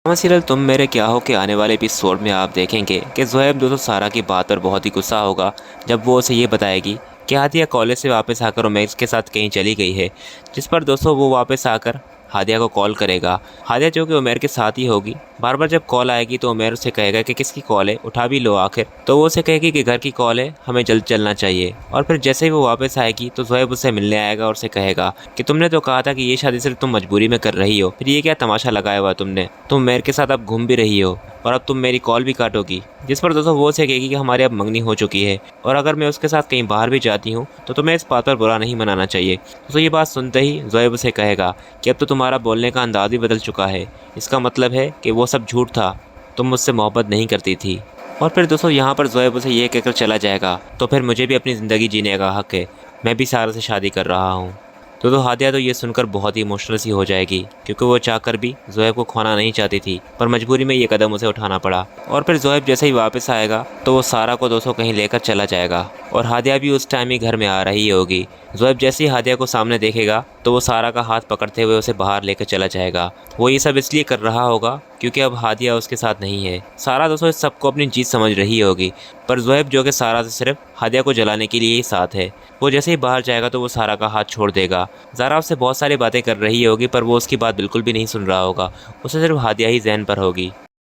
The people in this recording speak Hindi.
ड्रामा सीरियल तुम मेरे क्या हो के आने वाले एपिसोड में आप देखेंगे कि ज़ोएब दोस्तों सारा की बात पर बहुत ही गुस्सा होगा जब वो उसे ये बताएगी कि हादिया कॉलेज से वापस आकर उमैर के साथ कहीं चली गई है। जिस पर दोस्तों वो वापस आकर हादिया को कॉल करेगा। हादिया जो कि उमैर के साथ ही होगी। बार बार जब कॉल आएगी तो उमैर उसे कहेगा कि किसकी कॉल है, उठा भी लो आखिर। तो वो उसे कहेगी कि घर की कॉल है, हमें जल्द चलना चाहिए। और फिर जैसे ही वो वापस आएगी तो ज़ोएब उससे मिलने आएगा और उसे कहेगा कि तुमने तो कहा था कि ये शादी सिर्फ तुम मजबूरी में कर रही हो, फिर ये क्या तमाशा लगाया हुआ तुमने, तुम उमैर के साथ अब घूम भी रही हो और अब तुम मेरी कॉल भी काटोगी। जिस पर दोस्तों वो उसे कहेगी कि हमारी अब मंगनी हो चुकी है और अगर मैं उसके साथ कहीं बाहर भी जाती हूँ तो तुम्हें इस बात पर बुरा नहीं मनाना चाहिए। दोस्तों ये बात सुनते ही ज़ोएब उसे कहेगा कि अब तो तुम्हारा बोलने का अंदाज भी बदल चुका है, इसका मतलब है कि वो सब झूठ था, तुम मुझसे मोहब्बत नहीं करती थी। और फिर दोस्तों यहाँ पर ज़ोएब उसे ये कहकर चला जाएगा तो फिर मुझे भी अपनी ज़िंदगी जीने का हक है, मैं भी सारा से शादी कर रहा हूँ। तो हादिया तो ये सुनकर बहुत ही इमोशनल सी हो जाएगी क्योंकि वो चाहकर भी ज़ोएब को खोना नहीं चाहती थी, पर मजबूरी में ये कदम उसे उठाना पड़ा। और फिर ज़ोएब जैसे ही वापस आएगा तो वो सारा को दोस्तों कहीं लेकर चला जाएगा और हादिया भी उस टाइम ही घर में आ रही होगी। ज़ोएब जैसे ही हादिया को सामने देखेगा तो वो सारा का हाथ पकड़ते हुए उसे बाहर लेकर चला जाएगा। वो ये सब इसलिए कर रहा होगा क्योंकि अब हादिया उसके साथ नहीं है। सारा दोस्तों इस सबको अपनी जीत समझ रही होगी, पर ज़ोएब जो कि सारा से सिर्फ हादिया को जलाने के लिए ही साथ है। वो जैसे ही बाहर जाएगा तो वो सारा का हाथ छोड़ देगा। ज़ारा उससे बहुत सारी बातें कर रही होगी पर वो उसकी बात बिल्कुल भी नहीं सुन रहा होगा, उसे सिर्फ हादिया ही ज़हन पर होगी।